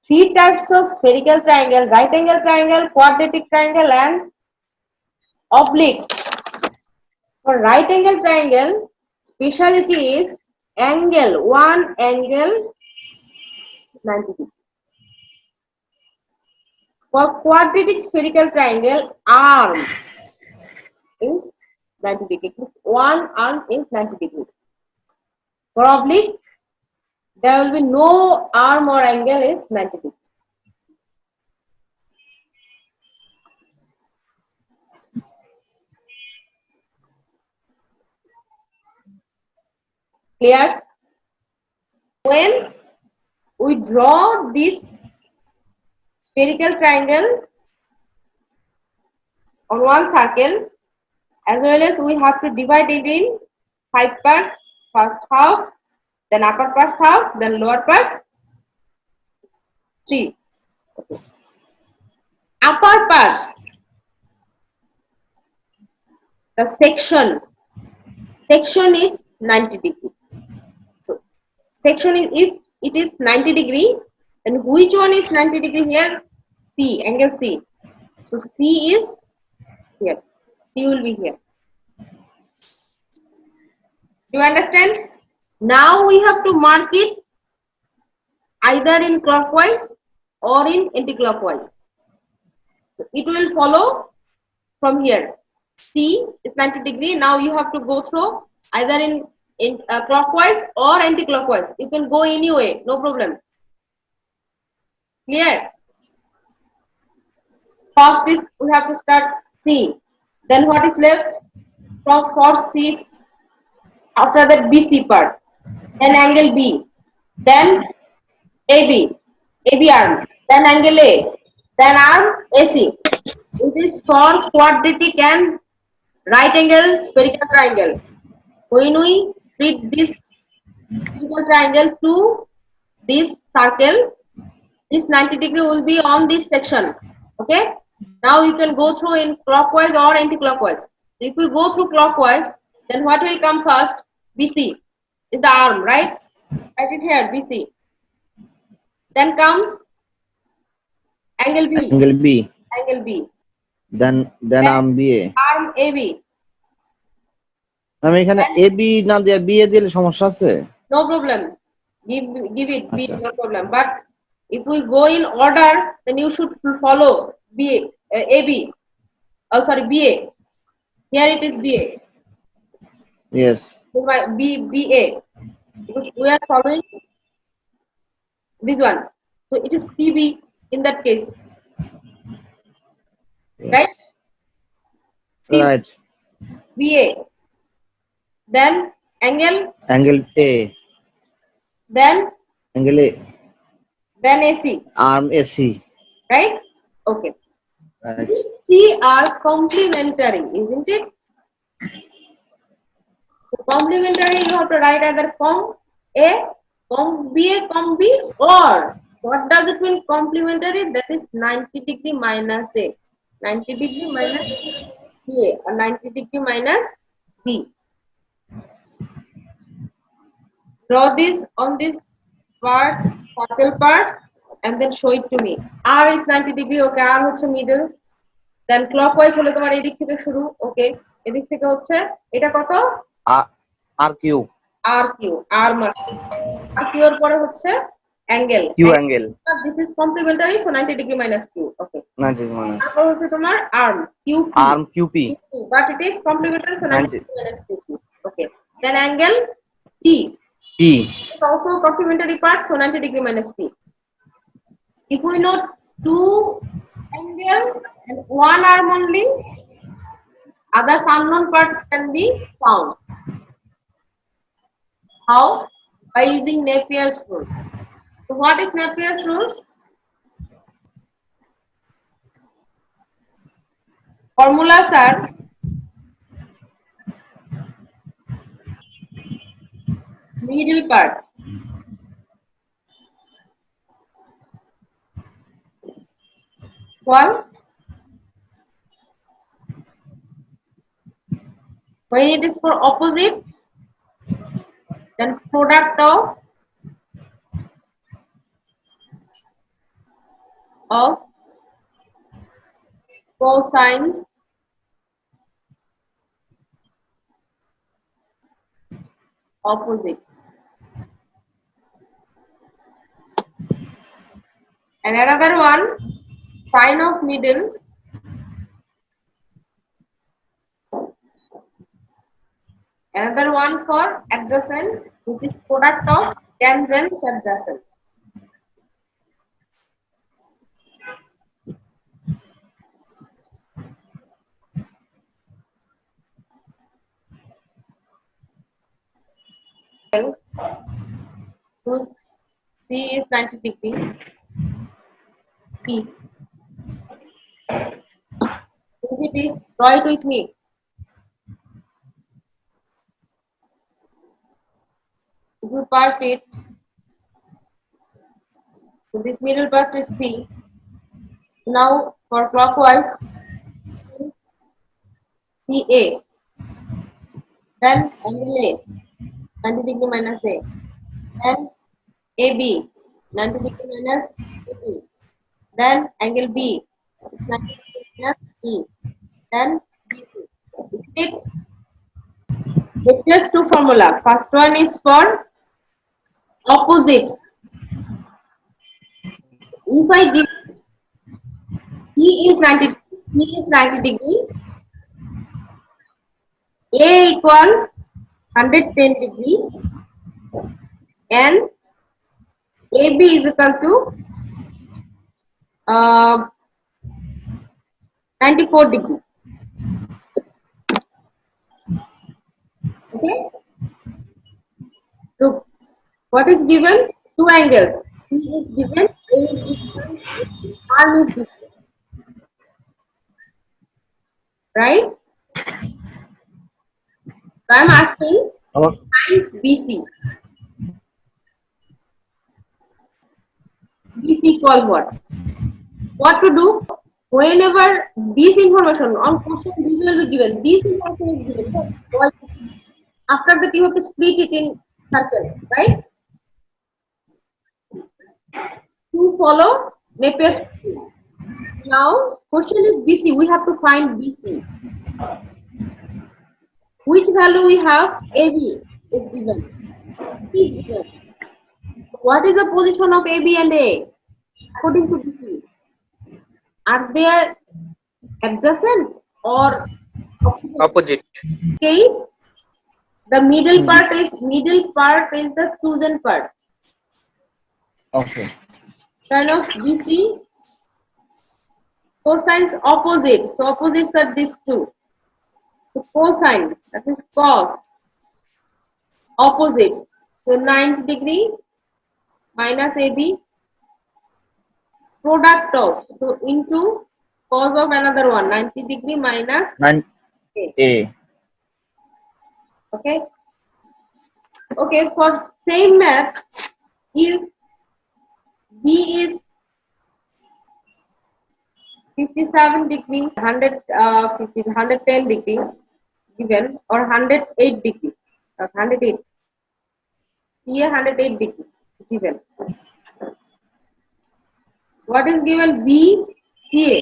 Three types of spherical triangle: right angle triangle, quadratic triangle, and oblique. For right angle triangle, specialty is angle, one angle 90 degree. For quadratic spherical triangle, arm is 90 degree. One arm is 90 degree. For oblique, there will be no arm or angle is 90 degree. Clear? When we draw this spherical triangle on one circle, as well as we have to divide it in 5 parts, first half, then upper parts half, then lower parts 3. Okay. Upper parts, the section is 90 degree. So, section is, if it is 90 degree, then which one is 90 degree here? C, angle C. So C is here. C will be here. Do you understand? Now we have to mark it either in clockwise or in anti-clockwise. So it will follow from here. C is 90 degree. Now you have to go through either in clockwise or anti-clockwise. You can go anyway, no problem. Clear? First is we have to start C. Then what is left? From for C, after that BC part. Then angle B. Then AB arm. Then angle A. Then arm AC. It is for quadratic and right angle spherical triangle. When we split this spherical triangle to this circle, this 90 degree will be on this section. Okay. Now you can go through in clockwise or anti-clockwise. If we go through clockwise, then what will come first? BC is the arm, right? Write it here, BC. Then comes angle B. Angle B. Angle B. Then arm BA. Arm AB. আমি এখানে AB না দিয়ে BA দিলে সমস্যা আছে? No problem. Give it B, no problem. But if we go in order, then you should follow BA, AB. Oh, sorry, BA. Here it is BA. Yes. BA. Because we are following this one. So it is CB in that case. Yes. Right? CB, Right. BA. Then angle A. Then Angle A. Then AC. Arm AC. Right? Okay. Right. These three are complementary, isn't it? So complementary, you have to write either com A, com B, or what does it mean complementary? That is 90 degree minus A. 90 degree minus BA or 90 degree minus B. Draw this on this part, circle part, and then show it to me. R is 90 degree, okay, R হচ্ছে middle. Then clockwise হলে তোমার এই দিক থেকে শুরু, okay, এই দিক থেকে হচ্ছে এটা কত? RQ. RQ, R mark. RQ এর পরে হচ্ছে angle. Q angle. This is complementary, so 90 degree minus Q, okay. 90 degree minus. তারপর হচ্ছে তোমার arm, QP. Arm QP. But it is complementary, so 90 degree minus QP, okay. Then angle P. P. It's also complementary part, so 90 degree minus P. If we know two angles and one arm only, other unknown parts can be found. How? By using Napier's rule. So what is Napier's rules? Formulas are middle part. One, when it is for opposite, then product of of cosines opposite. And another one, sine of middle another one for adjacent, which is product of tangent adjacent. Whose C is 90 degree. P. If it is, draw it with me. If you part it, so this middle part is C. Now for clockwise, CA. Then angle A, 90 degree minus A. Then AB, 90 degree minus AB. Then angle B, is 90 degree minus B. Then BC. Is it? There's two formula. First one is for opposites. If I give E is 90 degree, A equals 110 degree, and AB is equal to 94 degree. Okay. So what is given? Two angles. C is given, A is given, arm is given. Right? So I am asking find BC. BC equal what? What to do? Whenever this information on question, this will be given. This information is given. So after that, you have to split it in circle, right? To follow Napier's rule. Now, question is BC. We have to find BC. Which value we have? AB is given. B is given. What is the position of AB and A according to BC? Are they adjacent or Opposite. case? The middle part is the chosen part. Okay. Kind of BC cosines opposite. So opposites are these two. So cosine, that is cos, opposites. So 90 degree minus AB, product of, so into cos of another one, 90 degree minus 9A. Okay. Okay, for same math, if B is 57 degree, 110 degree given, or 108 degree, 108, here 108 degree given. What is given? B, CA.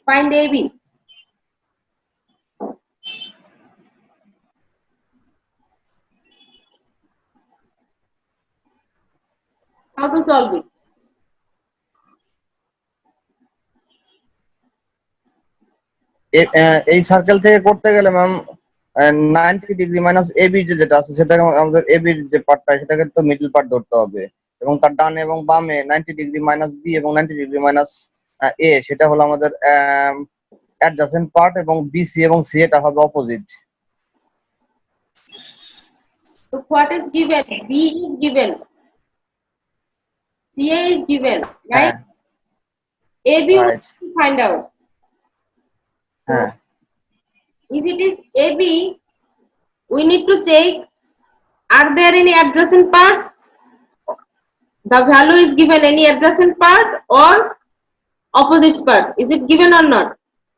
Find AB. How to solve it? এই circle থেকে করতে গেলে ma'am 90 degree minus AB যেটা আছে সেটাকে আমাদের AB যে পার্টটা সেটাকে তো মিডল পার্ট ধরতে হবে, এবং তার ডানে এবং বামে 90 ডিগ্রি মাইনাস বি এবং 90 ডিগ্রি মাইনাস এ সেটা হলো আমাদের অ্যাডজাসেন্ট পার্ট, এবং বিসি এবং সি এটা হবে opposite. So what is given? B is given. CA is given, right? AB we Right. have to find out. হ্যাঁ, If it is AB, we need to check, are there any adjacent part? The value is given any adjacent part or opposite parts. Is it given or not?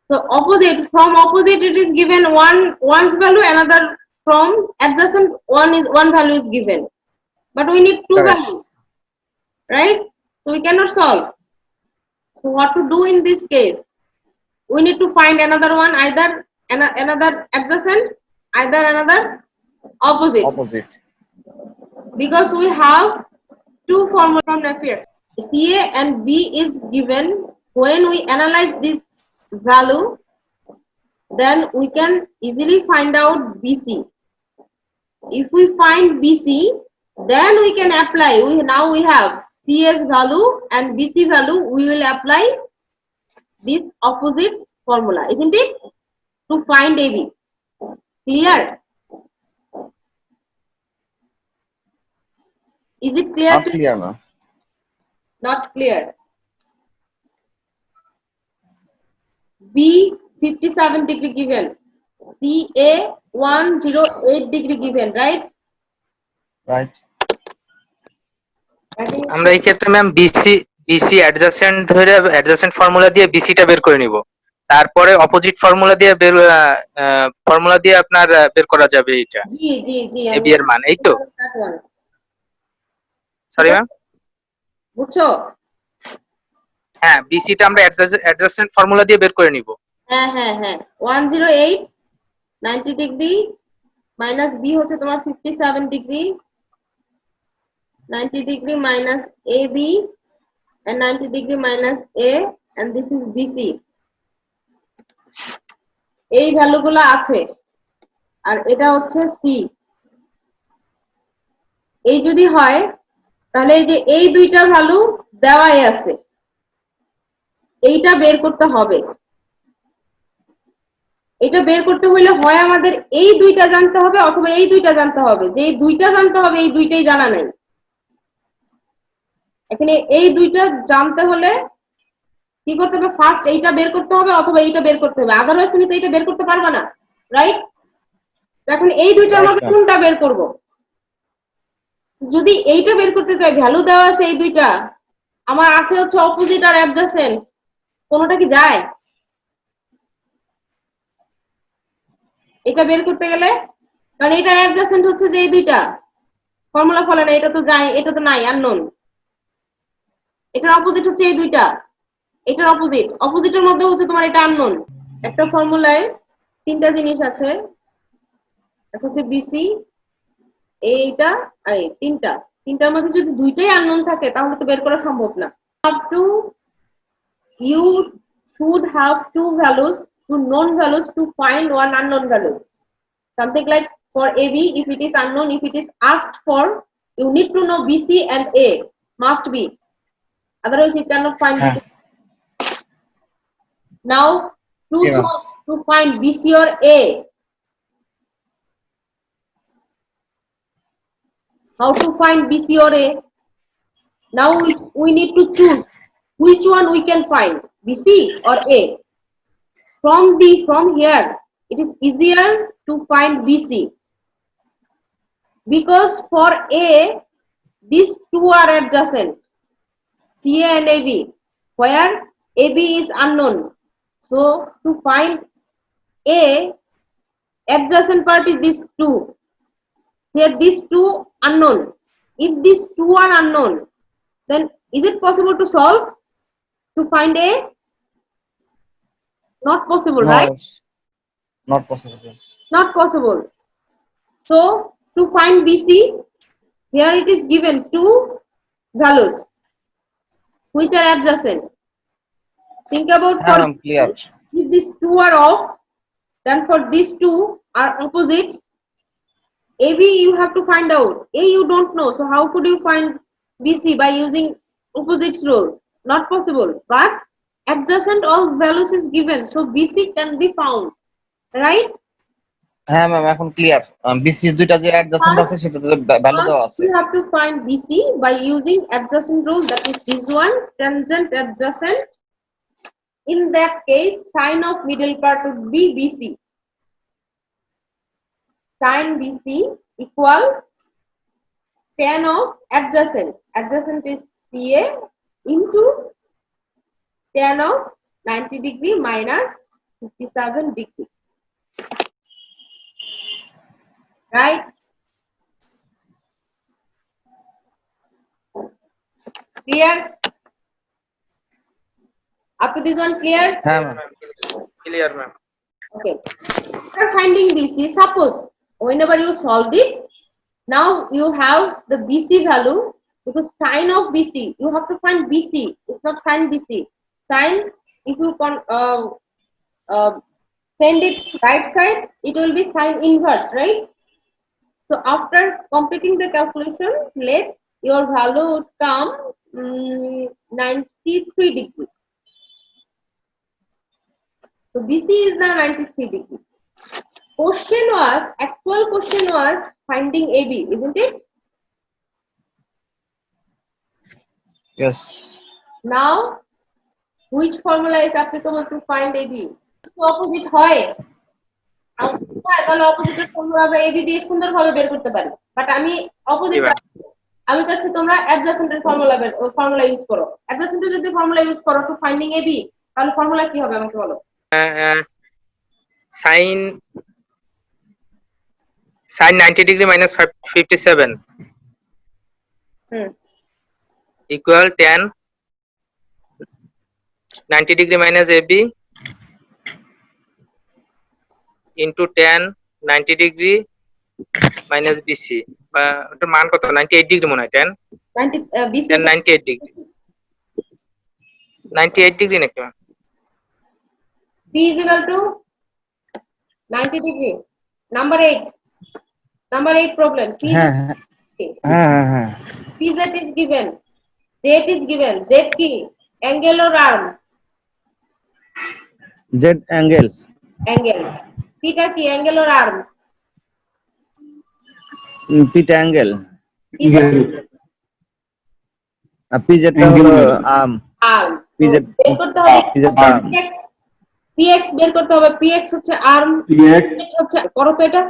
So opposite, from opposite it is given one's value, another from adjacent one value is given. But we need two Correct. values, right? So we cannot solve. So what to do in this case? We need to find another one, either another adjacent, either another opposite. Opposite. Because we have two formulas from Napier's. CA and B is given. When we analyze this value, then we can easily find out BC. If we find BC, then we can apply. Now we have CS value and BC value. We will apply this opposites formula, isn't it? To find AB. Clear? Is it clear? Not clear, ma'am. Not clear. B 57 degree given. CA 108 degree given, right? Right. That is আমরা এই ক্ষেত্রে ma'am BC adjacent ধরে adjacent formula দিয়ে বিসিটা বের করে নিব, তারপরে opposite formula দিয়ে আপনার বের করা যাবে এটা জি এবি এর মান, এই তো? that one. সরি ম্যাম, বুঝছো? হ্যাঁ বিসিটা আমরা অ্যাডজাসেন্ট ফর্মুলা দিয়ে বের করে নিব। হ্যাঁ 108 90 ডিগ্রি মাইনাস বি হচ্ছে তোমার 57 degree, 90 degree minus AB and 90 degree minus A, and this is BC. এই ভ্যালুগুলো আছে আর এটা হচ্ছে C। এই যদি হয় তাহলে এই যে এই দুইটা ভ্যালু দেওয়াই আছে, এইটা বের করতে হবে। এটা বের করতে হলে হয় আমাদের এই দুইটা জানতে হবে অথবা এই দুইটা জানতে হবে। যে এই দুইটা জানতে হবে, এই দুইটাই জানা নাই। এখানে এই দুইটা জানতে হলে কি করতে হবে? ফার্স্ট এইটা বের করতে হবে অথবা এইটা বের করতে হবে, আদারওয়াইজ তুমি তো এইটা বের করতে পারবে না, রাইট? এখন এই দুইটার মধ্যে কোনটা বের করব? যদি এইটা বের করতে চাই, ভ্যালু দেওয়া আছে এই দুইটা, আমার আছে হচ্ছে অপোজিট আর অ্যাডজাসেন্ট, কোনটা কি যায়? এটা বের করতে গেলে, কারণ এটা অ্যাডজাসেন্ট হচ্ছে যে এই দুইটা, ফর্মুলা ফলে না, এটা তো যায়, এটা তো নাই, আননোন। এটার অপোজিট হচ্ছে এই দুইটা, এটার অপোজিটের মধ্যে হচ্ছে তোমার এটা আননোন। একটা ফর্মুলায় তিনটা জিনিস আছে, একটা হচ্ছে বিসি, এইটা আর এই তিনটার মধ্যে যদি দুইটাই আননোন থাকে তাহলে তো বের করা সম্ভব না। You should have two values, two known values to find one unknown value. Something like for AB, if it is unknown, if it is asked for, you need to know BC and A must be. Otherwise, you cannot find it. Now, to find BC or A, how to find BC or A? Now we need to choose which one we can find, BC or A. From here, it is easier to find BC, because for A, these two are adjacent, CA and AB, where AB is unknown. So to find A, adjacent part is these two. Here these two unknown. If these two are unknown, then is it possible to solve to find A? Not possible, No, right? not possible. Not possible. So to find BC, here it is given two values which are adjacent. Think about I'm clear. if these two are off, then for these two are opposites. AB you have to find out. A you don't know. So how could you find BC by using opposites rule? Not possible. But adjacent all values is given, so BC can be found, right? হ্যাঁ ma'am, এখন clear. BC দুইটা যে adjacent আছে সেটাতে value দেওয়া আছে। You have to find BC by using adjacent rule, that is this one, tangent adjacent. In that case, sine of middle part would be BC. Sine BC equal tan of adjacent. Adjacent is CA into tan of 90 degree minus 57 degree. Right? Clear? Up to this one clear? হ্যাঁ ma'am clear ma'am. Okay. After finding BC, suppose whenever you solve it, now you have the BC value because sine of BC, you have to find BC. It's not sine BC. Sine, if you send it right side, it will be sine inverse, right? So after completing the calculation, let your value would come 93 degrees. So BC is now 93 degrees. Actual question was finding AB, isn't it? Yes Now, which formula is applicable to find AB? Opposite হয় তাহলে অপোজিটের formula আমরা AB দিয়ে সুন্দরভাবে বের করতে পারি, but আমি opposite আমি চাচ্ছি তোমরা অ্যাডজাসেন্টের ফর্মুলা ইউজ করো। অ্যাডজাসেন্টের যদি ফর্মুলা ইউজ করো টু ফাইন্ডিং AB, তাহলে ফর্মুলা কি হবে আমাকে বলো। Sine 90 degree minus 57 equal tan 90 degree minus AB into tan 90 degree minus BC, বা ওটার মান কত, 98 ডিগ্রি মনে হয়, tan 98 ডিগ্রি 98 ডিগ্রি নাকি ma'am? B is equal to 90 degree. Number 8 problem. হ্যাঁ হ্যাঁ হ্যাঁ হ্যাঁ PZ is given. Z is given. Z কি? Angle or arm? Z angle Angle. P টা কি? Angle or arm? পিটা অ্যাঙ্গেল PZ আর পিজেডটা হলো আর্ম arm. PZ বের করতে হবে PZ arm. PX বের করতে হবে। PX হচ্ছে arm. PX হচ্ছে করো তো এটা।